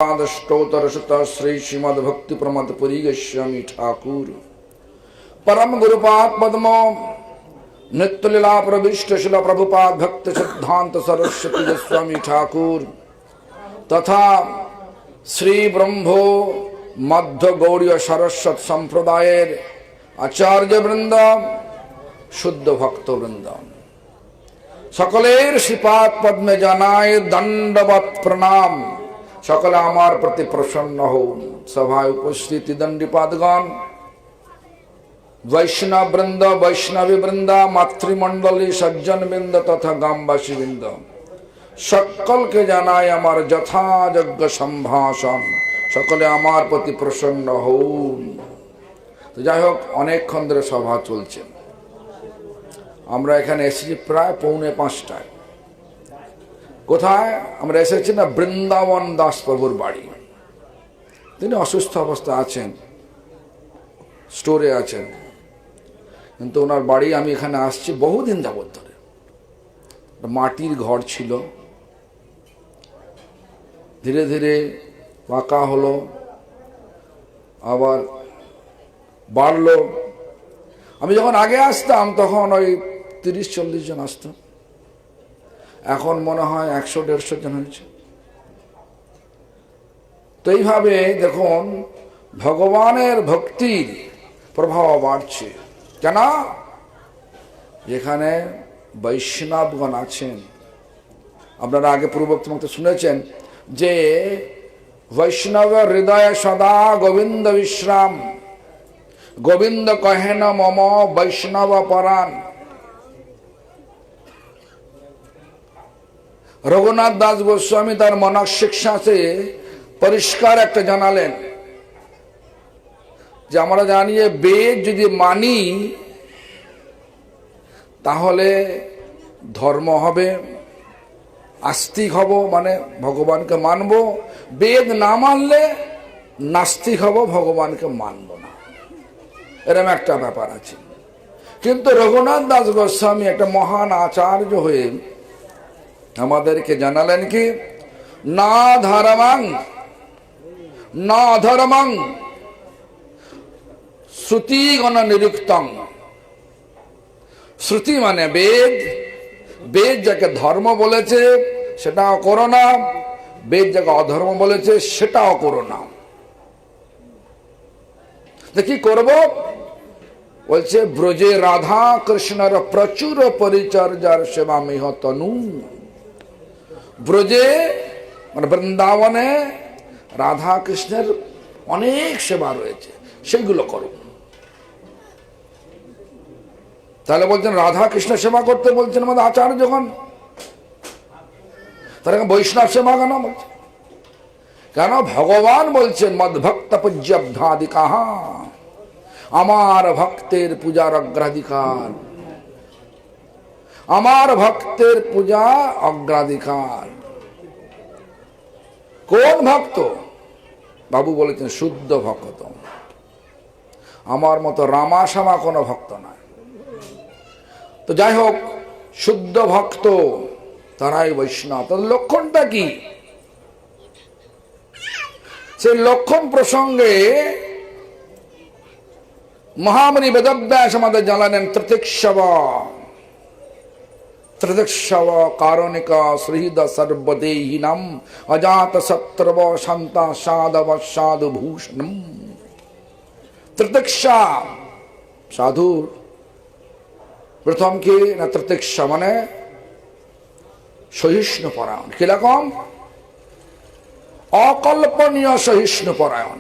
स्तोत्रशत श्री श्रीमद भक्ति प्रमद पुरी गोस्वामी ठाकुर परम गुरुपाद पद्म नित्य लीला प्रविष्ट शिल प्रभुपाद भक्त सिद्धांत सरस्वती गोस्वामी ठाकुर तथा श्री ब्रह्मो मध्य गौड़ीय सरस्वत संप्रदायर आचार्य वृंद शुद्ध भक्त वृंद सकलेर श्रीपाद पद्मे जानाय दंडवत प्रणाम। सकले आमार प्रति प्रसन्न हो। सभाय उपस्थित दंडीपादगण, वैष्णव वृंद, वैष्णवी वृंदा, मातृमंडली, सज्जन वृंद तथा ग्रामवासी वृंद सकल के जानाय आमार यथायोग्य सम्भाषण। सकले आमार प्रति प्रसन्न हो। तो যাই হোক অনেকক্ষণ ধরে সভা চলছে। আমরা এখানে এসেছি প্রায় 4:45টায়। কোথায় আমরা এসেছি না, বৃন্দাবন দাস প্রভুর বাড়ি। তিনি অসুস্থ অবস্থা আছেন, স্টোরে আছেন, কিন্তু ওনার বাড়ি আমি এখানে আসছি বহুদিন যাবত ধরে। মাটির ঘর ছিল, ধীরে ধীরে পাকা হলো, আবার বাড়লো। আমি যখন আগে আসতাম তখন ওই 30-40 জন আসতাম, এখন মনে হয় 100-150 জন হয়েছে। তো এইভাবে দেখুন ভগবানের ভক্তির প্রভাব বাড়ছে। কেন? যেখানে বৈষ্ণবগণ আছেন। আপনারা আগে পূর্ববর্তী মতো শুনেছেন যে বৈষ্ণব হৃদয় সদা গোবিন্দ বিশ্রাম, গোবিন্দ কহেন মম বৈষ্ণব পরাণ। রঘুনাথ দাস গোস্বামী তার মনক শিক্ষাতে পরিষ্কার একটা জানালেন যে আমরা জানি যে বেদ যদি মানি তাহলে ধর্ম হবে, আস্তিক হব, মানে ভগবানকে মানব। বেদ না মানলে নাস্তিক হব, ভগবানকে মানব না। এরকম একটা ব্যাপার আছে। কিন্তু রঘুনাথ দাস গোস্বামী একটা মহান আচার্য হয়ে আমাদেরকে জানালেন কি, না ধর্মং না অধর্মং শ্রুতিগণ নিরুক্তং। শ্রুতি মানে বেদ, বেদ যাকে ধর্ম বলেছে সেটাও করো না, বেদ যাকে অধর্ম বলেছে সেটাও করো না। কি করব? বলছে ব্রজে রাধা কৃষ্ণের প্রচুর পরিচর্যার সেবা মিহ তনু। ব্রজে মানে বৃন্দাবনে রাধা কৃষ্ণের অনেক সেবা রয়েছে, সেইগুলো করো। তাহলে বলছেন রাধা কৃষ্ণ সেবা করতে বলছেন আমাদের আচার্যগণ, তারা বৈষ্ণব সেবা কেন বলছে? কেন? ভগবান বলছেন মদ্ভক্ত পূজ্যব্ধাধিকাহ, আমার ভক্তের পূজার অগ্রাধিকার, আমার ভক্তের পূজা অগ্রাধিকার। কোন ভক্ত? বাবু বলেছেন শুদ্ধ ভক্ত। আমার মতো রামাসামা কোনো ভক্ত না। তো যাই হোক, শুদ্ধ ভক্ত তারাই বৈষ্ণব। তাদের লক্ষণটা কি? সেই লক্ষণ প্রসঙ্গে মহামণি বেদব্যাস আমাদের জানালেন ত্রিতিক্ষব ত্রিদিক্ষব কারণিক শ্রীদ সর্বদেহিনম অজাত শত্রব শান্তা সাধব সাধু ভূষণম। ত্রিদিক্ষা সাধুর প্রথম কি না, ত্রিদিক্ষা মানে সহিষ্ণু পরায়ণ। কিরকম? অকল্পনীয় সহিষ্ণু পরায়ণ।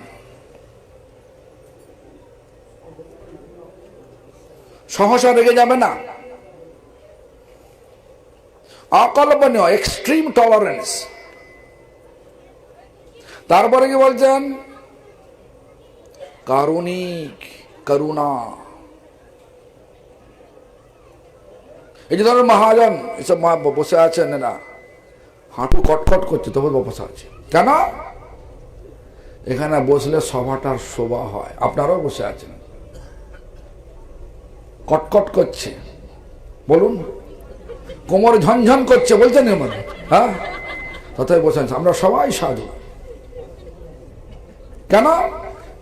সহসা রেগে যাবে না, অকল্পনীয়, এক্সট্রিম টলারেন্স। তারপরে কি বলছেন? কারুণিক, করুণা। এই যে ধরুন মহাজন এসব বসে আছেন, এরা হাঁটু কটকট করছে, তবে বসে আছে কেন? এখানে বসলে সভাটার শোভা হয়। আপনারাও বসে আছেন, কটকট করছে, বলুন কোমর ঝনঝন করছে, বলছেন এমন, হ্যাঁ? তথায় বসেন। আমরা সবাই সাধু, কেন?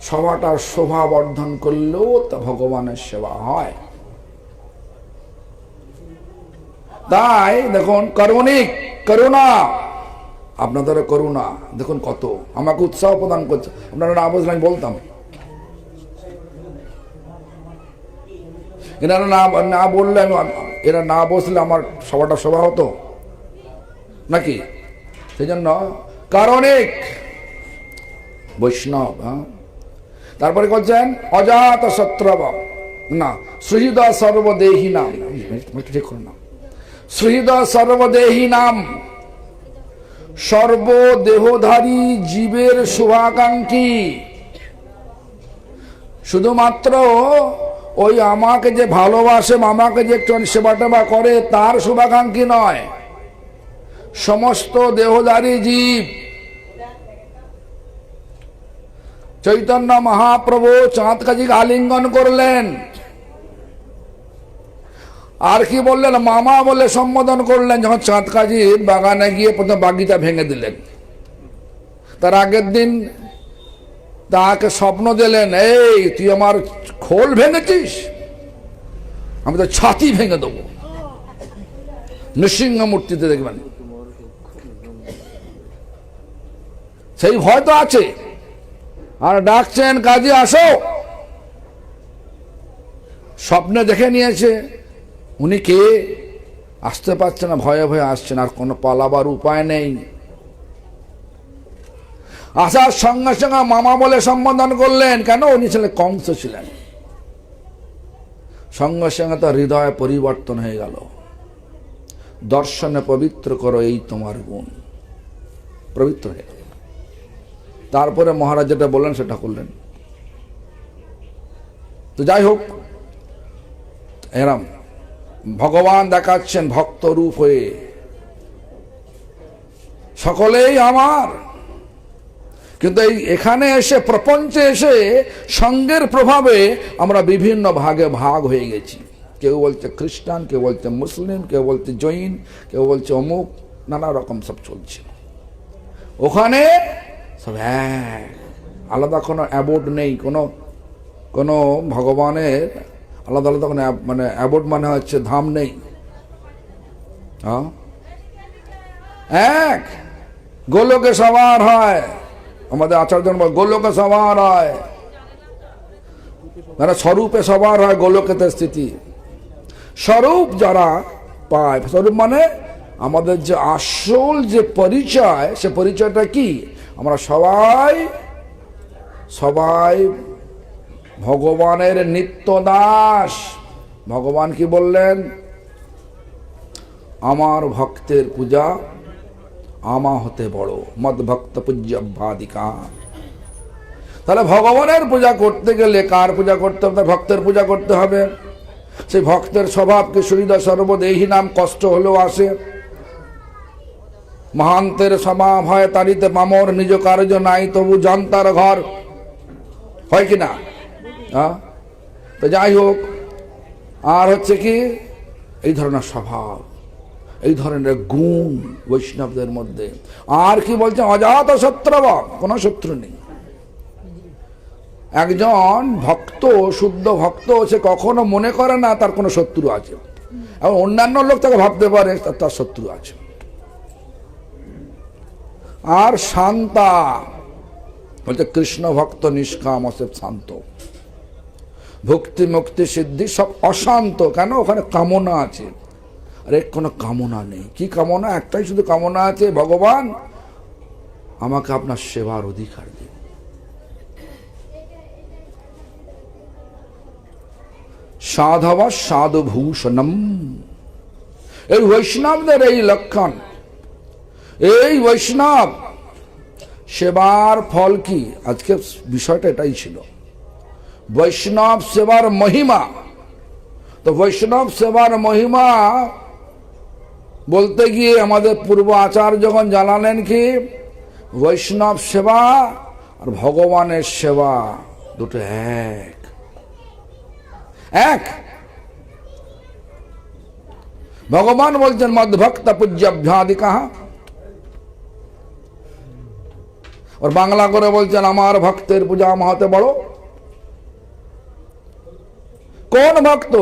সভাটার শোভা বর্ধন করলেও তা ভগবানের সেবা হয়। তাই দেখুন, কারণিক করুণা, আপনাদের করুণা দেখুন কত আমাকে উৎসাহ প্রদান করছে। আপনারা না বসলে আমি বলতাম, এনারা না বললে এরা না বসলে আমার সভাটা সভা হতো নাকি? সেই জন্য কারণিক বৈষ্ণব। তারপরে বলছেন অজাত শত্রব না সুহৃদ সর্বদেহী নাম, ঠিক করে না, সুহৃদ সর্বদেহী নাম, সর্বদেহধারী জীবের শুভাকাঙ্ক্ষী। শুধুমাত্র ওই আমাকে যে ভালোবাসে, আমাকে যে একটু সেবা টেবা করে তার শুভাকাঙ্ক্ষী নয়, সমস্ত দেহধারী জীব। চৈতন্য মহাপ্রভু চাঁদ কাজীকে আলিঙ্গন করলেন, আর কি বললেন? মামা বলে সম্বোধন করলেন। যখন চাঁদ কাজীর বাগানে গিয়ে প্রথম বাগিচা ভেঙে দিলেন, তার আগের দিন তাকে স্বপ্ন দিলেন, এই তুই আমার খোল ভেঙেছিস, আমি তো ছাতি ভেঙে দেবো। নৃসিংহ মূর্তিতে দেখবেন সেই ভয় তো আছে। আর ডাকছেন কাজী আসো, স্বপ্নে দেখে নিয়েছে উনি কে, আসতে পারছে না, ভয়ে ভয়ে আসছেন, আর কোনো পালাবার উপায় নেই। আসার সঙ্গে সঙ্গে মামা বলে সম্বোধন করলেন। কেন? উনি ছিলেন কংস ছিলেন। সঙ্গে সঙ্গে তার হৃদয় পরিবর্তন হয়ে গেল। দর্শনে পবিত্র করো এই তোমার গুণ, পবিত্র হয়ে গেল। তারপরে মহারাজ যেটা বললেন সেটা করলেন। তো যাই হোক, এরম ভগবান দেখাচ্ছেন ভক্ত রূপ হয়ে, সকলেই আমার। কিন্তু এখানে এসে, প্রপঞ্চে এসে সঙ্গের প্রভাবে আমরা বিভিন্ন ভাগে ভাগ হয়ে গেছি। কেউ বলছে খ্রিস্টান, কেউ বলছে মুসলিম, কেউ বলছে জৈন, কেউ বলছে অমুক, নানা রকম সব চলছে। ওখানে সব এক, আলাদা কোনো অ্যাবোর্ড নেই, কোনো ভগবানের আলাদা আলাদা কোনো মানে অ্যাবোর্ড মানে হচ্ছে ধাম নেই। এক গোলকে সবার হয়, আমাদের আচার্য গোলকে সবার হয়, মানে স্বরূপে সবার হয় গোলকেতে স্থিতি। স্বরূপ যারা পায়, স্বরূপ মানে আমাদের যে আসল যে পরিচয়, সে পরিচয়টা কি? আমরা সবাই সবাই ভগবানের নিত্য দাস। ভগবান কি বললেন? আমার ভক্তের পূজা আমা হতে বড়, মদ ভক্ত পূজ্য ভাদিকা। তাহলে ভগবানের পূজা করতে গেলে কার পূজা করতে হবে? ভক্তের পূজা করতে হবে। সেই ভক্তের স্বভাবকে সুহৃদ সর্বদেহী নাম, কষ্ট হলেও আসে। মহান্তের স্বভাব হয় তারিতে মামর, নিজ কার্য নাই তবু জানতার ঘর, হয় কি না? তো যাই হোক, আর হচ্ছে কি এই ধরনের স্বভাব, এই ধরনের গুণ বৈষ্ণবদের মধ্যে। আর কি বলছে? অজাত শত্রুব, কোনো শত্রু নেই। একজন ভক্ত, শুদ্ধ ভক্ত, সে কখনো মনে করে না তার কোনো শত্রু আছে। এবং অন্যান্য লোক তাকে ভাবতে পারে তার শত্রু আছে। আর শান্তা বলছে কৃষ্ণ ভক্ত নিষ্কাম, অসেব শান্ত। ভক্তি মুক্তি সিদ্ধি সব অশান্ত। কেন? ওখানে কামনা আছে। আরে কোনো কামনা নেই। কি কামনা? একটাই শুধু কামনা আছে, ভগবান আমাকে আপনার সেবার অধিকার দিন। সাধব সাধুভূষণম, এই বৈষ্ণবদের এই লক্ষণ। এই বৈষ্ণব সেবার ফল কি? আজকে বিষয়টা এটাই ছিল, বৈষ্ণব সেবার মহিমা। তো বৈষ্ণব সেবার মহিমা বলতে গিয়ে আমাদের পূর্ব আচার্যগণ জানালেন কি, বৈষ্ণব সেবা আর ভগবানের সেবা দুটো এক এক। ভগবান বলছেন মদ্ভক্ত পূজ্যাভ্যাদিকা, और বাংলা করে বলছেন আমার ভক্তের পূজা মহাতে বড়। কোন ভক্ত?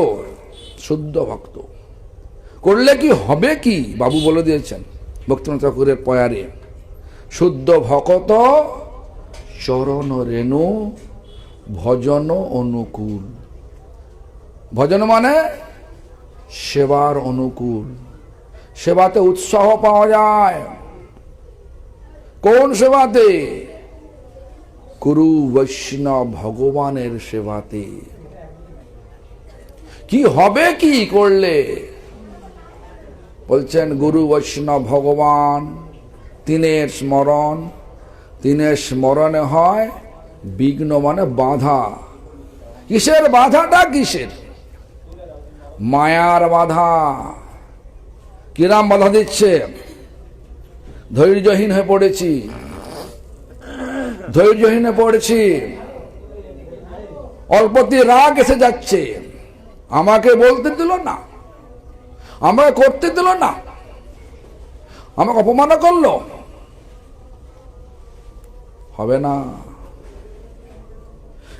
শুদ্ধ ভক্ত। করলে কি হবে কি? বাবু বলে দিয়েছেন ভক্তিনাথ ঠাকুরের পয়ারে, শুদ্ধ ভকত চরণ রেণু ভজন অনুকূল। ভজন মানে সেবার অনুকূল। সেবাতে উৎসাহ পাওয়া যায়। কোন সেবাতে? গুরু বৈষ্ণব ভগবানের সেবাতে। কি হবে কি করলে? বলছেন গুরু বৈষ্ণব ভগবান, তিনের স্মরণ। তিনের স্মরণে হয় বিঘ্ন মানে বাধা। কিসের বাধাটা? কিসের? মায়ার বাধা। কিরাম বাধা দিচ্ছে? ধৈর্যহীন হয়ে পড়েছি, ধৈর্যহীন হয়ে পড়েছি, অল্পতে রাগ এসে যাচ্ছে, আমাকে বলতে দিল না, আমাকে করতে দিল না, আমাকে অপমান করলো। হবে না।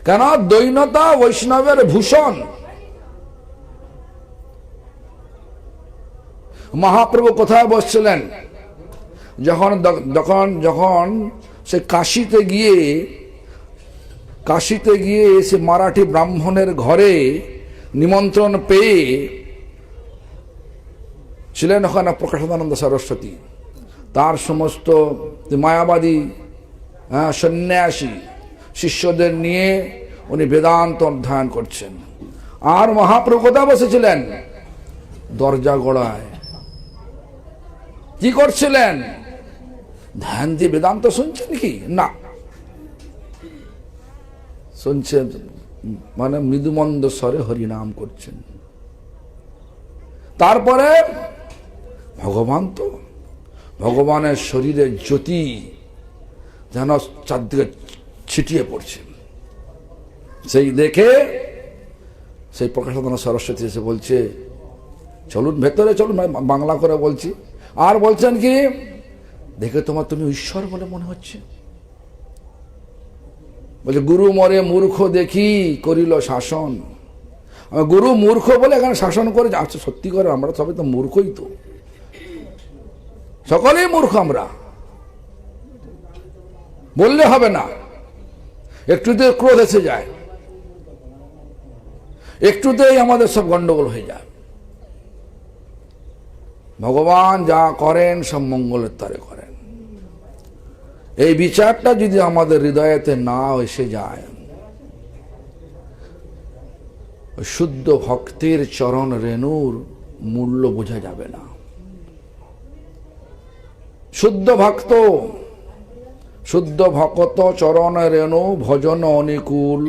কেন? দৈন্যতা বৈষ্ণবের ভূষণ। মহাপ্রভু কোথায় বসছিলেন? যখন যখন যখন সে কাশীতে গিয়ে সে মারাঠি ব্রাহ্মণের ঘরে নিমন্ত্রণ পেয়ে ছিলেন ওখানে প্রকাশানন্দ সরস্বতী, তার সমস্ত মায়াবাদী সন্ন্যাসী শিষ্যদের নিয়ে উনি বেদান্ত অধ্যয়ন করছেন। আর মহাপ্রভু কোথায় বসেছিলেন? দরজা গোড়ায়। কি করছিলেন? ধ্যান দিয়ে বেদান্ত শুনছেন কি না? শুনছেন মানে মৃদুমন্দ স্বরে হরিনাম করছেন। তারপরে ভগবান তো, ভগবানের শরীরের জ্যোতি যেন চারদিকে ছিটিয়ে পড়ছে। সেই দেখে সেই প্রকাশানন্দ সরস্বতী এসে বলছে চলুন ভেতরে চলুন, বাংলা করে বলছি। আর বলছেন কি, দেখে তুমি ঈশ্বর বলে মনে হচ্ছে। বলছে গুরু মরে মূর্খ দেখি করিল শাসন। গুরু মূর্খ বলে এখানে শাসন করে। আচ্ছা সত্যি করে আমরা সবাই তো মূর্খই, তো সকলেই মূর্খ আমরা, বললে হবে না। একটুতে ক্রোধ এসে যায়, একটুতেই আমাদের সব গন্ডগোল হয়ে যায়। ভগবান যা করেন সব মঙ্গলের তরে করেন। এই বিচারটা যদি আমাদের হৃদয়েতে না এসে যায়, শুদ্ধ ভক্তের চরণ রেণুর মূল্য বোঝা যাবে না। শুদ্ধ ভকত চরণ রেণু ভজন অনুকূল।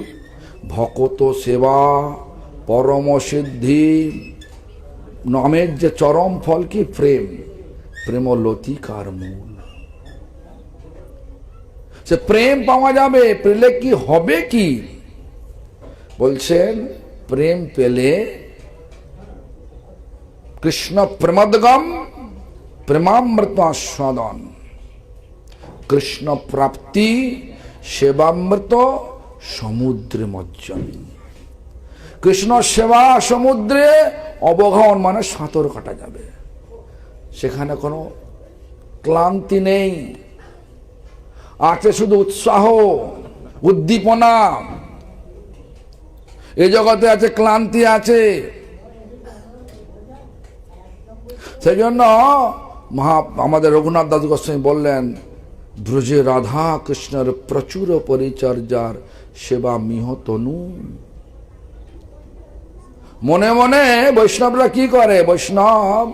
ভকত সেবা পরম সিদ্ধি। নামের যে চরম ফল কি? প্রেম। প্রেম লতিকার মূল। সে প্রেম পাওয়া যাবে। পেলে কি হবে কি? বলছেন প্রেম পেলে কৃষ্ণ প্রেমোদ্গম প্রেমামৃত আস্বাদন। কৃষ্ণ প্রাপ্তি সেবামৃত সমুদ্রে মজ্জন। কৃষ্ণ সেবা সমুদ্রে অবগাহন মানে সাঁতর কাটা যাবে। সেখানে কোনো ক্লান্তি নেই, আছে শুধু উৎসাহ উদ্দীপনা। এই জগতে আছে ক্লান্তি আছে। সেই জন্য আমাদের রঘুনাথ দাস গোস্বামী বললেন, ব্রজে রাধা কৃষ্ণের প্রচুর পরিচর্যার সেবা মিহ তনু। মনে মনে বৈষ্ণবরা কি করে? বৈষ্ণব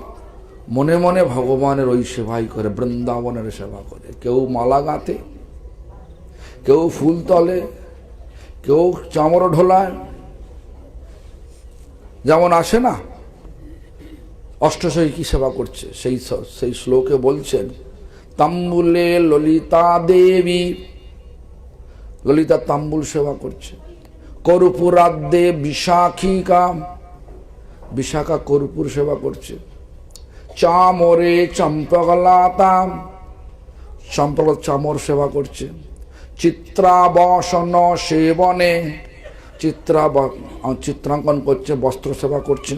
মনে মনে ভগবানের ওই সেবাই করে, বৃন্দাবনের সেবা করে। কেউ মালা গাঁথে, কেউ ফুল তলে, কেউ চামড় ঢোলায়। যেমন আসে না অষ্টশয়ী কি সেবা করছে, সেই শ্লোকে বলছেন তাম্বুলে ললিতা দেবী। ললিতা তাম্বুল সেবা করছে। কর্পূরাদ্যে বিশাখিকা, বিশাখা কর্পূর সেবা করছে। চামরে চম্পকলতা, সম্প্রদায় চামর সেবা করছে। চিত্রাবসন সেবনে, চিত্রাঙ্কন করছে, বস্ত্র সেবা করছে।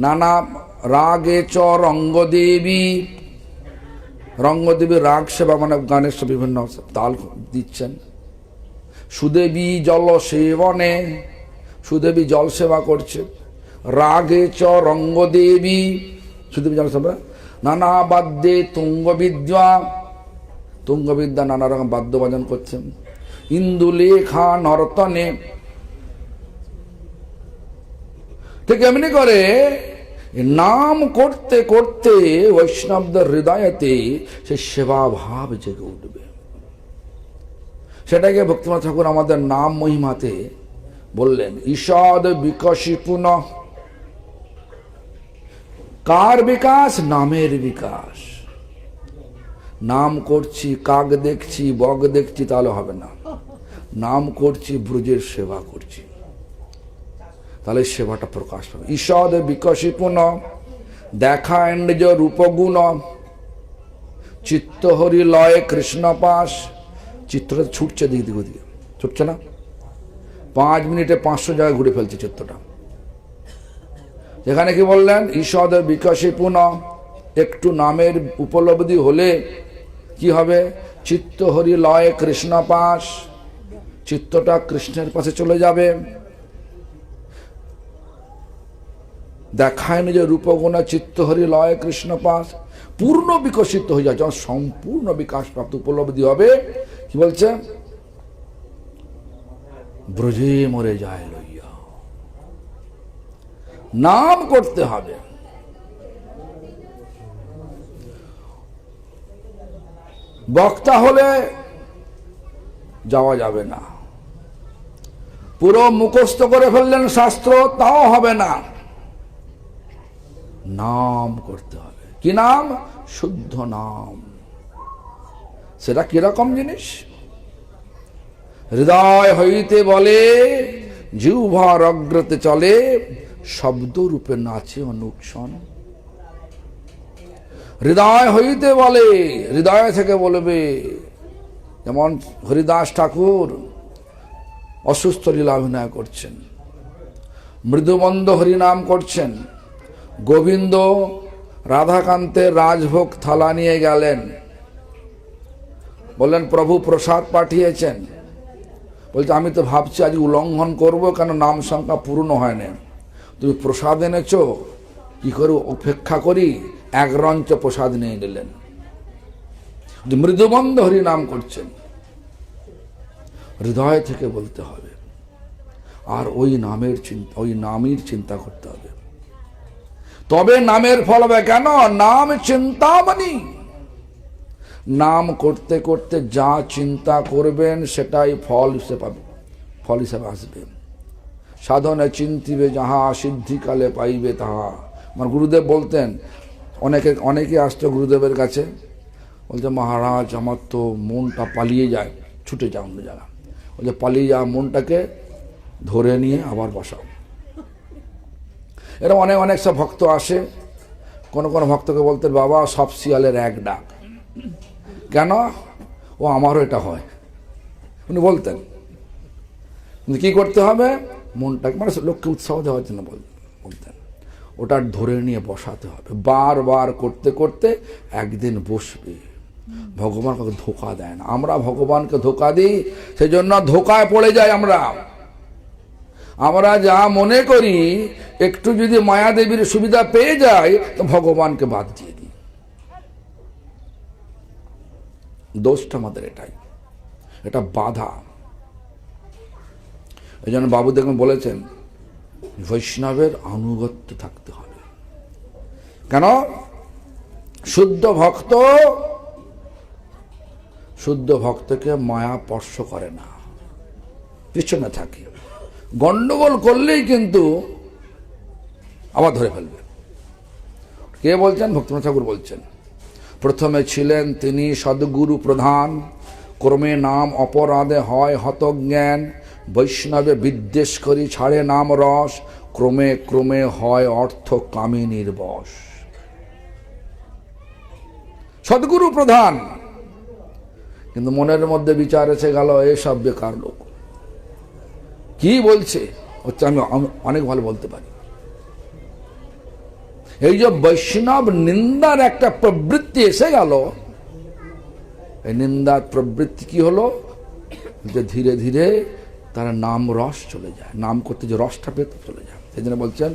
নানা রাগে চ রঙ্গদেবী, রঙ্গদেবী রাগ সেবা মানে গানের বিভিন্ন তাল দিচ্ছেন। সুদেবী জল সেবনে, সুদেবী জল সেবা করছে। রাগে চ রঙ্গদেবী, সুদেবী জল সেবা। নানা বাদ্যে তুঙ্গবিদ্যা, তুঙ্গবিদ্যা নানা রকম বাদ্য বাজন করছেন। ইন্দুলেখা নর্তনে, ঠিক এমনি করে নাম করতে করতে বৈষ্ণবদের হৃদয়তে সে সেবা ভাব জেগে উঠবে। সেটাকে ভক্তিনাথ ঠাকুর আমাদের নাম মহিমাতে বললেন, ঈষদ বিকশি পুনঃ। কার বিকাশ? নামের বিকাশ। নাম করছি, কাক দেখছি, বগ দেখছি, তাহলে হবে না। নাম করছি, ব্রজের সেবা করছি, তাহলে সেবাটা প্রকাশ পাবে। ঈষদ বিকশি পুনঃ দেখায় নিজ রূপগুণ, চিত্ত হরি লয় কৃষ্ণ পাশ। চিত্রটা ছুটছে দিক দিক ওদিকে, ছুটছে না? 5 মিনিটে 500 জায়গায় ঘুরে ফেলছে চিত্রটা। যেখানে কি বললেন? ঈষদ বিকশি পুনঃ, একটু নামের উপলব্ধি হলে কি হবে? চিত্ত হরি লয় কৃষ্ণ পাশ, চিত্তটা কৃষ্ণের পাশে চলে যাবে। দেখায় নিজ রূপগুণ, চিত্ত হরি লয় কৃষ্ণ পাশ, পূর্ণ বিকশিত হয়ে যায়। যখন সম্পূর্ণ বিকাশ প্রাপ্ত উপলব্ধি হবে, কি বলছে? ব্রজে মরে যায় লইয়া। নাম করতে হবে। বক্তা হলে যাওয়া যাবে না। পুরো মুখস্থ করে ফেললেন শাস্ত্র, তাও হবে না। নাম করতে হবে। কি নাম? শুদ্ধ নাম। সেটা কিরকম জিনিস? হৃদয় হইতে বলে, জিহ্বার অগ্রতে চলে, শব্দ রূপে নাচে অনুক্ষণ। হৃদয় হইতে বলে, হৃদয় থেকে বলবে। যেমন হরিদাস ঠাকুর অসুস্থ লীলা অভিনয় করছেন, মৃদুমন্দ হরিনাম করছেন। গোবিন্দ রাধাকান্তের রাজভোগ থালা নিয়ে গেলেন, বললেন প্রভু প্রসাদ পাঠিয়েছেন। বলছে আমি তো ভাবছি আজ উল্লঙ্ঘন করবো, কেন নাম সংখ্যা পূর্ণ হয় না। তুমি প্রসাদ এনেছো, কি করে উপেক্ষা করি? এক রঞ্চ প্রসাদ নিয়ে নিলেন। মৃদুমন্দ হরিনাম করছেন। হৃদয় থেকে বলতে হবে, আর ওই নামের চিন্তা, ওই নামের চিন্তা করতে হবে, তবে নামের ফল হবে। কেন? নাম চিন্তামণি। নাম করতে করতে যা চিন্তা করবেন সেটাই ফল হিসেবে পাবে, ফল হিসেবে আসবে। সাধনে চিন্তিবে যাহা, সিদ্ধিকালে পাইবে তাহা। আমার গুরুদেব বলতেন, অনেকে আসতো গুরুদেবের কাছে, বলছে মহারাজ আমার তো মনটা পালিয়ে যায়, ছুটে যায় অন্য জায়গা। বলছে পালিয়ে যাওয়া মনটাকে ধরে নিয়ে আবার বসাও। এরকম অনেক সব ভক্ত আসে। কোন ভক্তকে বলতেন, বাবা সব শিয়ালের এক ডাক। কেন? ও আমারও এটা হয়, উনি বলতেন। কিন্তু কি করতে হবে? মনটাকে, মানে লোককে উৎসাহ দেওয়ার জন্য বলতেন, ওটা ধরে নিয়ে বসাতে হবে। বারবার করতে করতে একদিন বসবে। ভগবান কাউকে ধোকা দেয় না। আমরা ভগবানকে ধোকা দিই, সেই জন্য ধোকায় পড়ে যাই। আমরা যা মনে করি, একটু যদি মায়াদেবীর সুবিধা পেয়ে যাই, তো ভগবানকে বাদ দিয়ে দিই। দোষটা আমাদের এটাই, এটা বাধা। এই জন্য বাবু দেখুন বলেছেন, বৈষ্ণবের আনুগত্য থাকতে হবে। কেন? শুদ্ধ ভক্তকে মায়া স্পর্শ করে না, পিছনে থাকে। গন্ডগোল করলেই কিন্তু আবার ধরে ফেলবে। কে বলছেন? ভক্তিনাথ ঠাকুর বলছেন, প্রথমে ছিলেন তিনি সদ্গুরু প্রধান, ক্রমে নাম অপরাধে হয় হতজ্ঞান। বৈষ্ণবে বিদ্বেষ করি ছাড়ে নাম রস, ক্রমে ক্রমে হয় অর্থ কামে নির্বশ। সদ্গুরু প্রধান, কিন্তু মনের মধ্যে বিচার এসে গেল এসব বেকার লোক। কি বলছে হচ্ছে আমি অনেক ভালো বলতে পারি। এই যে বৈষ্ণব নিন্দার একটা প্রবৃত্তি এসে গেল, এই নিন্দার প্রবৃত্তি কি হলো, যে ধীরে ধীরে তারা নাম রস চলে যায়, নাম করতে যে রসটা পেতে চলে যায়। সেই জন্য বলছেন,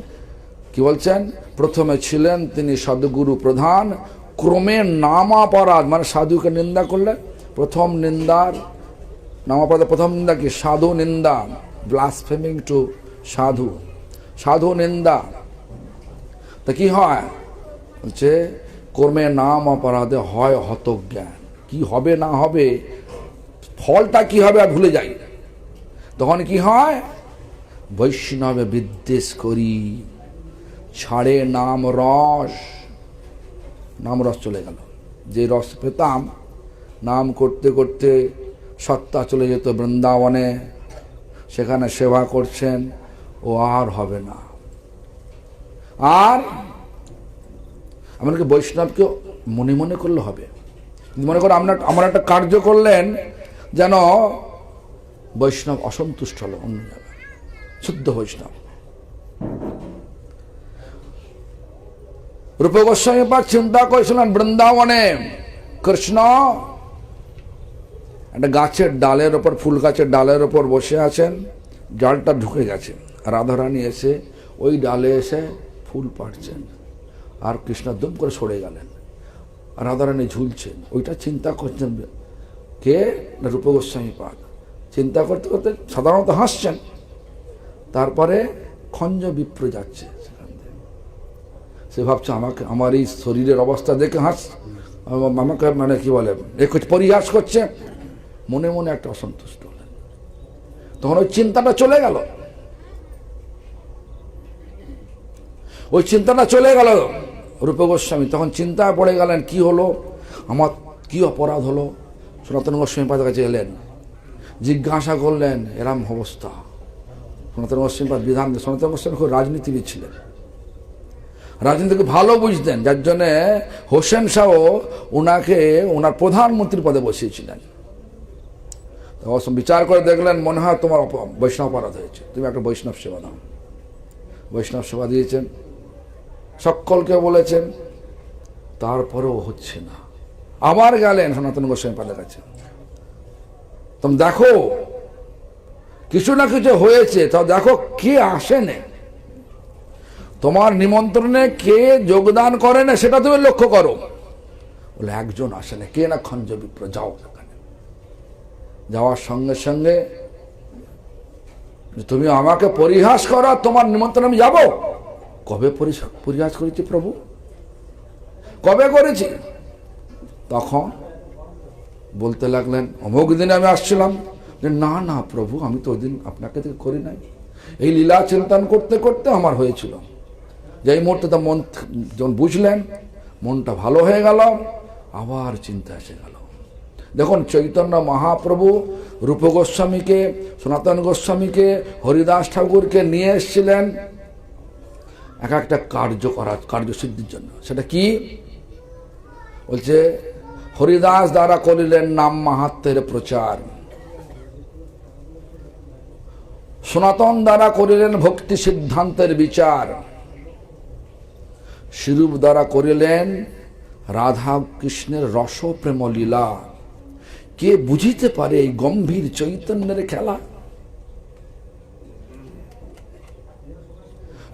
কি বলছেন, প্রথমে ছিলেন তিনি সদ্গুরু প্রধান, ক্রমে নামাপরাধ, মানে সাধুকে নিন্দা করলে প্রথম নিন্দার নামাপরাধ, প্রথম নিন্দা কি, সাধু নিন্দা, ব্লাসফেমিং টু সাধু, সাধু নিন্দা। তা কি হয় বলছে, কর্মে নাম অপরাধে হয় হতজ্ঞান, কি হবে না হবে, ফলটা কি হবে আর ভুলে যাই। তখন কি হয়, বৈষ্ণবে বিদ্বেষ করি, ছাড়ে নাম রস, নাম রস চলে গেল। যে রস পেতাম, নাম করতে করতে সত্তা চলে যেত বৃন্দাবনে, সেখানে সেবা করছেন, ও আর হবে না। আর আমাদেরকে বৈষ্ণবকে মনে মনে করলে হবে। মনে করো আমার একটা কার্য করলেন, যেন বৈষ্ণব অসন্তুষ্ট হলো, অন্য জায়গায় শুদ্ধ বৈষ্ণব। রূপ গোস্বামী পাদ চিন্তা করেছিলেন, বৃন্দাবনে কৃষ্ণ একটা গাছের ডালের ওপর, ফুল গাছের ডালের ওপর বসে আছেন, ডালটা ঢুকে গেছে, রাধারানী এসে ওই ডালে এসে ফুল পাড়ছেন, আর কৃষ্ণ দুম করে সরে গেলেন, রাধারানী ঝুলছেন। ওইটা চিন্তা করছেন কে, রূপ গোস্বামী পাদ। চিন্তা করতে করতে সাধারণত হাসছেন, তারপরে খঞ্জ বিপ্র যাচ্ছে সেখান থেকে, সে ভাবছে আমাকে, আমার এই শরীরের অবস্থা দেখে আমাকে মানে কি বলে পরিহাস করছে, মনে মনে একটা অসন্তুষ্ট হলেন। তখন ওই চিন্তাটা চলে গেল, ওই চিন্তাটা চলে গেল রূপ গোস্বামী। তখন চিন্তায় পড়ে গেলেন, কি হলো আমার, কি অপরাধ হলো। সনাতন গোস্বামী পাদের কাছে এলেন, জিজ্ঞাসা করলেন এরম অবস্থা। সনাতন গোস্বামী পাদ বিধান, সনাতন গোস্বামী খুব রাজনীতিবিদ ছিলেন, রাজনীতিকে ভালো বুঝতেন, যার জন্যে হোসেন শাহ ওনাকে ওনার প্রধানমন্ত্রীর পদে বসিয়েছিলেন। বিচার করে দেখলেন, মনে হয় তোমার বৈষ্ণব অপরাধ হয়েছে, তুমি একটা বৈষ্ণব সেবা দাও। বৈষ্ণব সেবা দিয়েছেন, সকলকে বলেছেন, তারপরেও হচ্ছে না। আবার গেলেন সনাতন গোস্বামী পাদের কাছে, তুমি দেখো কিছু না কিছু হয়েছে, তাও দেখো কে আসেনে, তোমার নিমন্ত্রণে কে যোগদান করে না সেটা তুমি লক্ষ্য করো। বলে একজন আসে না, কে না, খঞ্জ বিপ্র, যাও ওখানে। যাওয়ার সঙ্গে সঙ্গে, তুমি আমাকে পরিহাস করো, তোমার নিমন্ত্রণ আমি যাব। কবে পরিহাস করেছি প্রভু, কবে করেছি? তখন বলতে লাগলেন, অমুক দিনে আমি আসছিলাম, যে না না প্রভু, আমি তো ওই দিন আপনাকে করি নাই, এই লীলা চিন্তন করতে করতে আমার হয়েছিল। যে এই মুহূর্তে তো মন যখন বুঝলেন, মনটা ভালো হয়ে গেল, আবার চিন্তা এসে গেল। দেখুন, চৈতন্য মহাপ্রভু রূপ গোস্বামীকে, সনাতন গোস্বামীকে, হরিদাস ঠাকুরকে নিয়ে এসেছিলেন এক একটা কার্যসিদ্ধির জন্য। সেটা কি বলছে, হরিদাস দ্বারা করিলেন নাম মাহাত্ম্যের প্রচার, সনাতন দ্বারা করিলেন ভক্তি সিদ্ধান্তের বিচার, শিরূপ দ্বারা করিলেন রাধা কৃষ্ণের রস প্রেম লীলা। কে বুঝিতে পারে এই গম্ভীর চৈতন্যের খেলা?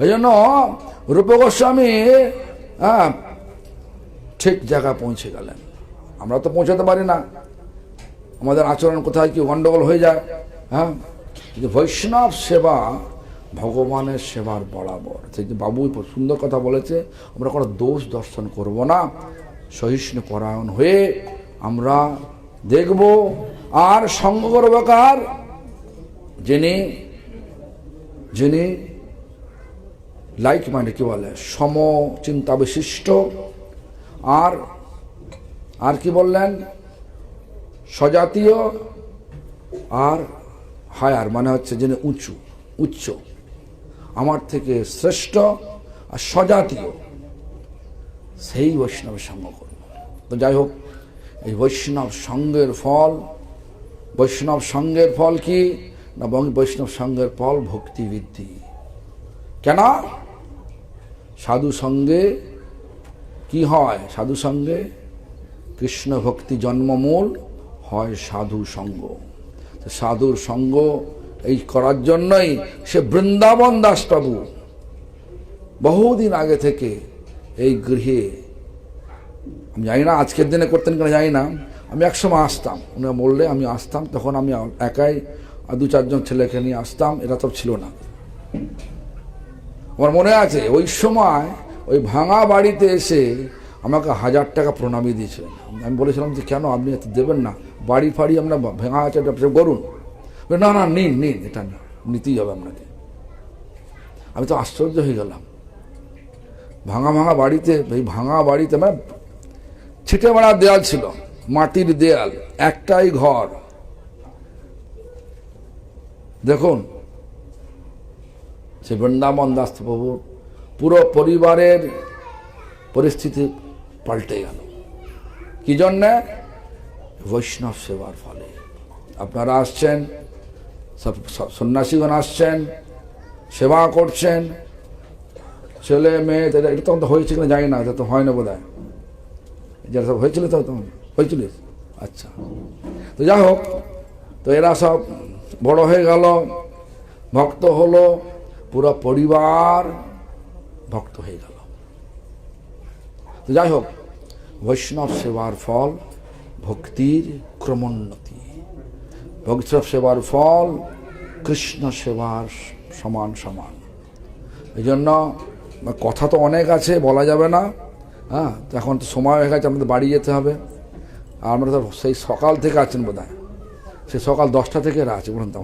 এই জন্য রূপ গোস্বামী ঠিক জায়গায় পৌঁছে গেলেন। আমরা তো পৌঁছাতে পারি না, আমাদের আচরণ কোথায় কি গন্ডগোল হয়ে যায়। হ্যাঁ, বৈষ্ণব সেবা ভগবানের সেবার বরাবর। সেই যে বাবু সুন্দর কথা বলেছে, আমরা কোনো দোষ দর্শন করব না, সহিষ্ণু পরায়ণ হয়ে আমরা দেখব। আর সঙ্গ করব কার? যিনি যিনি লাইক মাইন্ড, কি বলে, সমচিন্তা বিশিষ্ট। আর আর কি বললেন, সজাতীয় আর হায়ার, মানে হচ্ছে যিনি উচ্চ, আমার থেকে শ্রেষ্ঠ আর সজাতীয়, সেই বৈষ্ণবের সঙ্গ করব। তো যাই হোক, এই বৈষ্ণব সঙ্গের ফল কি না? বৈষ্ণব সঙ্গের ফল ভক্তি বৃদ্ধি। কেন? সাধু সঙ্গে কি হয়? সাধু সঙ্গে কৃষ্ণ ভক্তি জন্মমূল হয় সাধু সঙ্গ। সাধুর সঙ্গ এই করার জন্যই সে বৃন্দাবন দাস প্রভু বহুদিন আগে থেকে এই গৃহে, আমি জানি না আজকের দিনে করতেন কিনা জানি না, আমি একসময় আসতাম, উনি বললে আমি আসতাম, তখন আমি একাই 2-4 ছেলেকে নিয়ে আসতাম, এরা তো ছিল না। আমার মনে আছে ওই সময় ওই ভাঙা বাড়িতে এসে আমাকে 1000 টাকা প্রণামী দিয়েছিলেন। আমি বলেছিলাম যে কেন আপনি এত দেবেন না, বাড়ি ফাড়ি আমরা ভেঙা আছে করুন। না না নিন, এটা না, নিতেই হবে আপনাকে। আমি তো আশ্চর্য হয়ে গেলাম, ভাঙা বাড়িতে, এই ভাঙা বাড়িতে মানে ছিটে মারা দেয়াল ছিল, মাটির দেয়াল, একটাই ঘর। দেখুন সে বৃন্দাবন দাস প্রভু পুরো পরিবারের পরিস্থিতি পাল্টে গেল। কি জন্যে? বৈষ্ণব সেবার ফলে। আপনারা আসছেন, সব সন্ন্যাসীগণ আসছেন, সেবা করছেন, ছেলে মেয়ে, এটা তখন তো হয়েছে কিনা জানি না, এটা তো হয় না বোধ হয়, যারা সব হয়েছিল তো তখন হয়েছিল। আচ্ছা, তো যাই হোক, তো এরা সব বড় হয়ে গেল, ভক্ত হলো, পুরো পরিবার ভক্ত হয়ে গেল। তো যাই হোক, বৈষ্ণব সেবার ফল ভক্তির ক্রমোন্নতি, বৈষ্ণব সেবার ফল কৃষ্ণ সেবার সমান। এই জন্য কথা তো অনেক আছে, বলা যাবে না। হ্যাঁ, এখন তো সময় হয়ে গেছে, আমাদের বাড়ি যেতে হবে। আর আমরা তো সেই সকাল থেকে আছেন বোধ হয়, সে সকাল 10টা থেকে আছে বলুন তো।